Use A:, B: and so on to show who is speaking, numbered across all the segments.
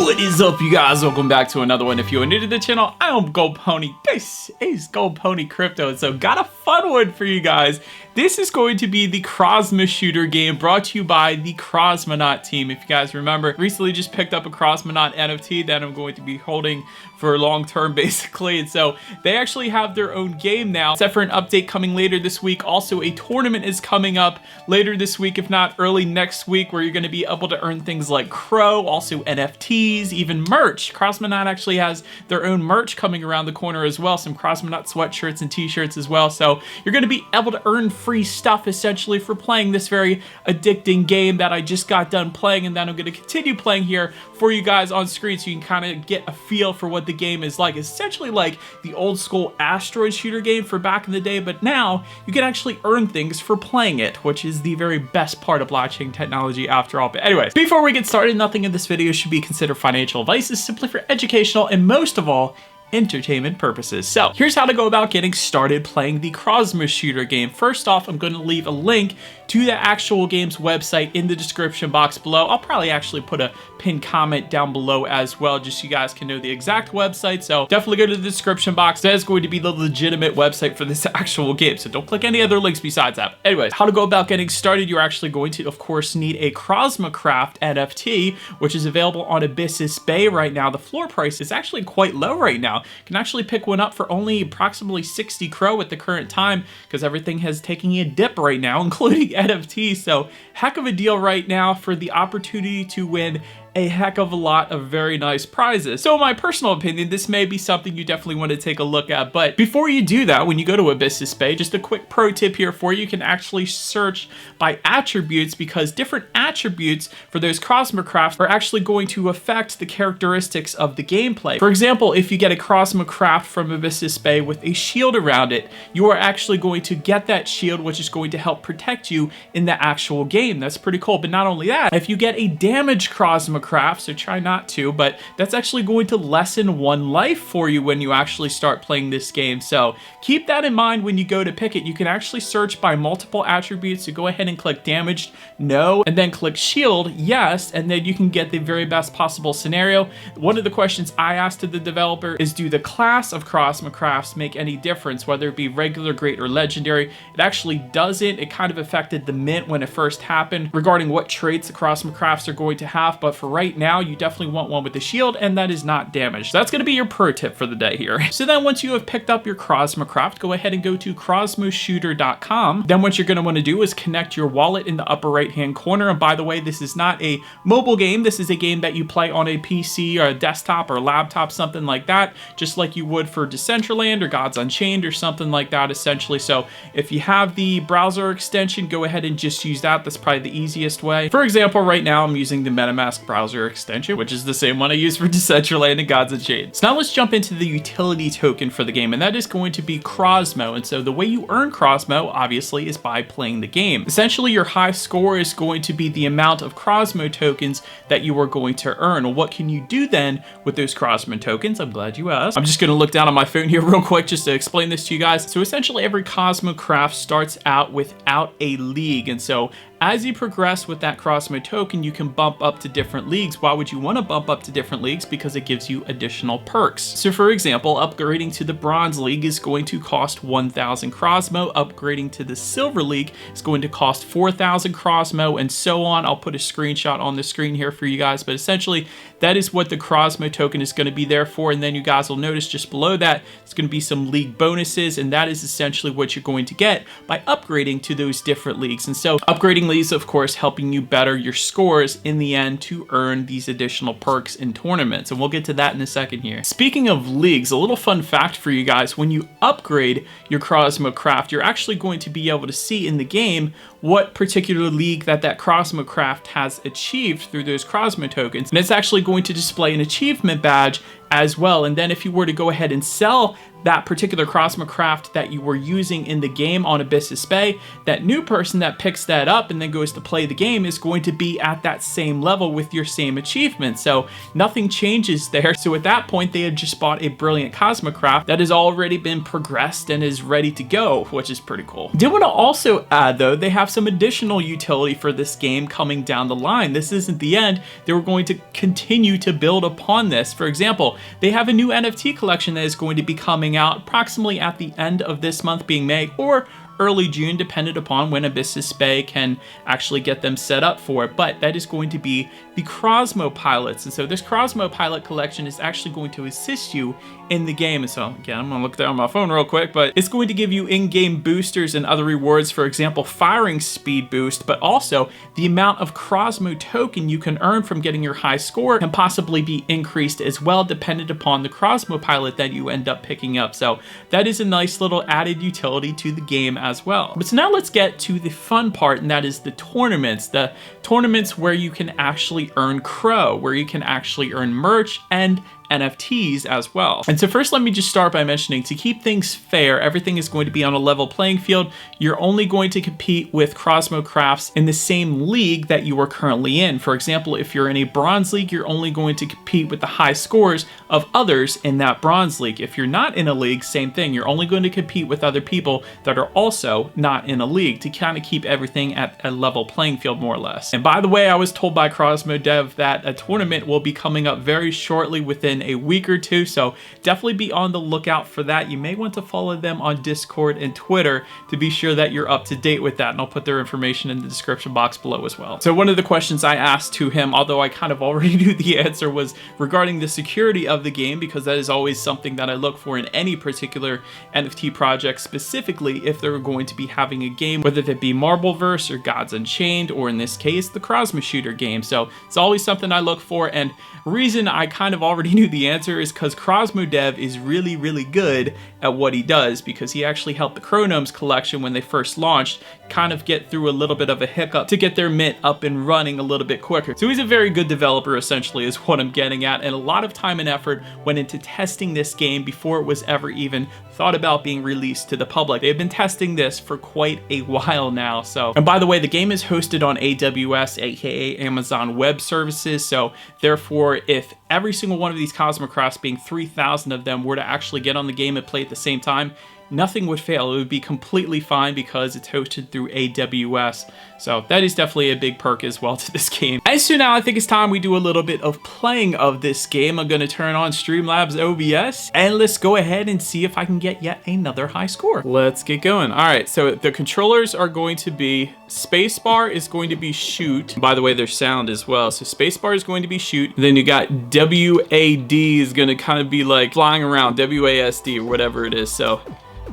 A: What is up, you guys? Welcome back to another one. If you are new to the channel, I am Gold Pony. This is Gold Pony Crypto, and so got a fun one for you guys. This is going to be the CrosmoShooter game brought to you by the Cosmonaut team. If you guys remember, recently just picked up a Cosmonaut NFT that I'm going to be holding for long term basically, and so they actually have their own game now, except for an update coming later this week. Also, a tournament is coming up later this week, if not early next week, where you're going to be able to earn things like CRO, also NFTs, even merch. Cosmonaut actually has their own merch coming around the corner as well, some Cosmonaut sweatshirts and t-shirts as well, so you're going to be able to earn free stuff essentially for playing this very addicting game that I just got done playing, and that I'm going to continue playing here for you guys on screen so you can kind of get a feel for what the game is like. It's essentially like the old school asteroid shooter game for back in the day, but now you can actually earn things for playing it, which is the very best part of blockchain technology after all. But anyways, before we get started, nothing in this video should be considered financial advice. It's simply for educational and most of all, entertainment purposes. So here's how to go about getting started playing the CrosmoShooter game. First off, I'm going to leave a link to the actual game's website in the description box below. I'll probably actually put a pinned comment down below as well, just so you guys can know the exact website. So definitely go to the description box. That is going to be the legitimate website for this actual game, so don't click any other links besides that. Anyways, how to go about getting started. You're actually going to, of course, need a CrosmoCraft NFT, which is available on Abyssus Bay right now. The floor price is actually quite low right now. You can actually pick one up for only approximately 60 CRO at the current time, because everything has taken a dip right now, including NFTs. So heck of a deal right now for the opportunity to win a heck of a lot of very nice prizes. So in my personal opinion, this may be something you definitely want to take a look at. But before you do that, when you go to Abyssus Bay, just a quick pro tip here for you, you can actually search by attributes, because different attributes for those CrosmoCraft are actually going to affect the characteristics of the gameplay. For example, if you get a CrosmoCraft from Abyssus Bay with a shield around it, you are actually going to get that shield, which is going to help protect you in the actual game. That's pretty cool. But not only that, if you get a damaged CrosmoCraft, so try not to, but that's actually going to lessen one life for you when you actually start playing this game. So keep that in mind when you go to pick it. You can actually search by multiple attributes, so go ahead and click damaged, no, and then click shield, yes, and then you can get the very best possible scenario. One of the questions I asked to the developer is, do the class of CrosmoCrafts make any difference, whether it be regular, great, or legendary? It actually doesn't. It kind of affected the mint when it first happened regarding what traits the CrosmoCrafts are going to have, but for right now, you definitely want one with the shield, and that is not damaged. So that's going to be your pro tip for the day here. So then once you have picked up your CrosmoCraft, go ahead and go to CrosmoShooter.com. Then what you're going to want to do is connect your wallet in the upper right-hand corner. And by the way, this is not a mobile game. This is a game that you play on a PC or a desktop or laptop, something like that, just like you would for Decentraland or Gods Unchained or something like that, essentially. So if you have the browser extension, go ahead and just use that. That's probably the easiest way. For example, right now I'm using the MetaMask browser extension, which is the same one I use for Decentraland and Gods Unchained. So now let's jump into the utility token for the game, and that is going to be Crosmo. And so the way you earn Crosmo, obviously, is by playing the game. Essentially, your high score is going to be the amount of Crosmo tokens that you are going to earn. Well, what can you do then with those Crosmo tokens? I'm glad you asked. I'm just going to look down on my phone here real quick just to explain this to you guys. So essentially, every CosmoCraft starts out without a league, and so as you progress with that Crosmo token, you can bump up to different leagues. Why would you want to bump up to different leagues? Because it gives you additional perks. So for example, upgrading to the Bronze League is going to cost 1,000 Crosmo. Upgrading to the Silver League is going to cost 4,000 Crosmo, and so on. I'll put a screenshot on the screen here for you guys, but essentially that is what the Crosmo token is going to be there for. And then you guys will notice just below that, it's going to be some league bonuses, and that is essentially what you're going to get by upgrading to those different leagues. And so upgrading leagues, of course, helping you better your scores in the end to earn these additional perks in tournaments, and we'll get to that in a second here. Speaking of leagues, a little fun fact for you guys: when you upgrade your CrosmoCraft, you're actually going to be able to see in the game what particular league that CrosmoCraft has achieved through those Crosmo tokens, and it's actually going to display an achievement badge as well. And then if you were to go ahead and sell that particular CrosmoCraft that you were using in the game on Abyssus Bay, that new person that picks that up and then goes to play the game is going to be at that same level with your same achievement. So nothing changes there. So at that point, they had just bought a brilliant CrosmoCraft that has already been progressed and is ready to go, which is pretty cool. Did want to also add though, they have some additional utility for this game coming down the line. This isn't the end. They were going to continue to build upon this. For example, they have a new NFT collection that is going to be coming out approximately at the end of this month, being May or early June, dependent upon when Abyssus Bay can actually get them set up for it. But that is going to be the Crosmo pilots. And so this Crosmo pilot collection is actually going to assist you in the game. And so again, I'm gonna look down my phone real quick, but it's going to give you in-game boosters and other rewards, for example, firing speed boost, but also the amount of Crosmo token you can earn from getting your high score can possibly be increased as well, dependent upon the Crosmo pilot that you end up picking up. So that is a nice little added utility to the game as well. But so now let's get to the fun part, and that is the tournaments. The tournaments where you can actually earn CRO, where you can actually earn merch and NFTs as well. And so first, let me just start by mentioning, to keep things fair, everything is going to be on a level playing field. You're only going to compete with CrosmoCrafts in the same league that you are currently in. For example, if you're in a bronze league, you're only going to compete with the high scores of others in that bronze league. If you're not in a league, same thing. You're only going to compete with other people that are also not in a league, to kind of keep everything at a level playing field, more or less. And by the way, I was told by CrosmoDev that a tournament will be coming up very shortly, within a week or two, so definitely be on the lookout for that. You may want to follow them on Discord and Twitter to be sure that you're up to date with that, and I'll put their information in the description box below as well. So one of the questions I asked to him, although I kind of already knew the answer, was regarding the security of the game, because that is always something that I look for in any particular NFT project, specifically if they're going to be having a game, whether that be Marbleverse or Gods Unchained, or in this case, the CrosmoShooter game. So it's always something I look for, and reason I kind of already knew the answer is because CrosmoDev is really, really good at what he does, because he actually helped the Cronos collection when they first launched kind of get through a little bit of a hiccup to get their mint up and running a little bit quicker. So he's a very good developer, essentially, is what I'm getting at, and a lot of time and effort went into testing this game before it was ever even thought about being released to the public. They've been testing this for quite a while now. So, and by the way, the game is hosted on AWS, aka Amazon Web Services. So therefore, if every single one of these CrosmoCrafts, being 3,000 of them, were to actually get on the game and play at the same time, nothing would fail. It would be completely fine because it's hosted through AWS. So that is definitely a big perk as well to this game. As so now, I think it's time we do a little bit of playing of this game. I'm going to turn on Streamlabs OBS and let's go ahead and see if I can get yet another high score. Let's get going. All right, so the controllers are going to be, spacebar is going to be shoot. By the way, there's sound as well. So spacebar is going to be shoot. And then you got WAD is going to kind of be like flying around, WASD or whatever it is. So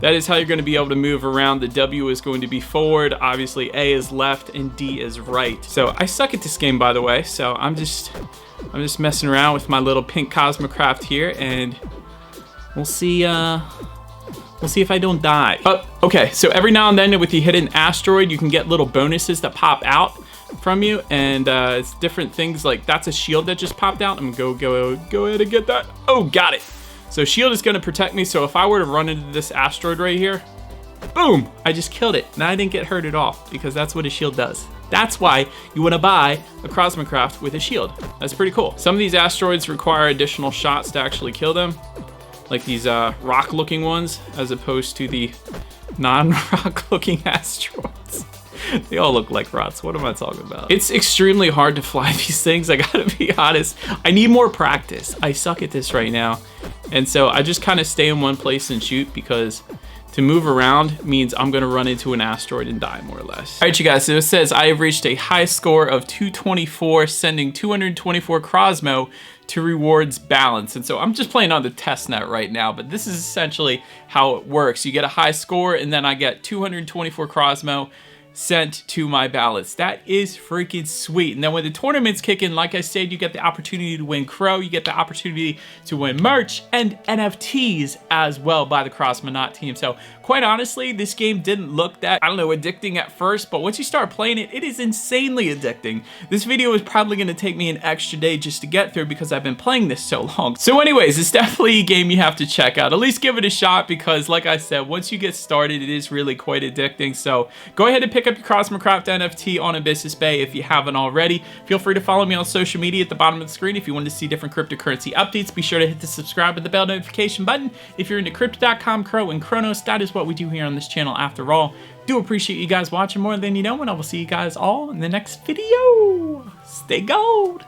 A: that is how you're going to be able to move around. The W is going to be forward, obviously A is left, and D is right. So I suck at this game, by the way, so I'm just messing around with my little pink CrosmoCraft here, and we'll see if I don't die. Oh, okay, so every now and then with you hit an asteroid, you can get little bonuses that pop out from you, and it's different things, like that's a shield that just popped out. I'm gonna go ahead and get that. Oh, got it. So shield is gonna protect me, so if I were to run into this asteroid right here, boom, I just killed it. And I didn't get hurt at all, because that's what a shield does. That's why you wanna buy a CrosmoCraft with a shield. That's pretty cool. Some of these asteroids require additional shots to actually kill them, like these rock looking ones, as opposed to the non-rock looking asteroids. They all look like rocks. What am I talking about? It's extremely hard to fly these things, I gotta be honest. I need more practice. I suck at this right now. And so I just kind of stay in one place and shoot, because to move around means I'm gonna run into an asteroid and die, more or less. All right, you guys, so it says I have reached a high score of 224, sending 224 Crosmo to rewards balance. And so I'm just playing on the testnet right now, but this is essentially how it works. You get a high score, and then I get 224 Crosmo, sent to my ballots. That is freaking sweet. And then when the tournaments kick in, like I said, you get the opportunity to win CRO, you get the opportunity to win merch and NFTs as well by the CrosmoShooter team. So quite honestly, this game didn't look that, I don't know, addicting at first, but once you start playing it, it is insanely addicting. This video is probably going to take me an extra day just to get through because I've been playing this so long. So anyways, it's definitely a game you have to check out. At least give it a shot because like I said, once you get started, it is really quite addicting. So go ahead and pick up your CrosmoCraft NFT on Abyssus Bay if you haven't already. Feel free to follow me on social media at the bottom of the screen if you want to see different cryptocurrency updates. Be sure to hit the subscribe and the bell notification button. If you're into crypto.com, CRO, and Cronos, that is what we do here on this channel after all. Do appreciate you guys watching more than you know, and I will see you guys all in the next video. Stay gold.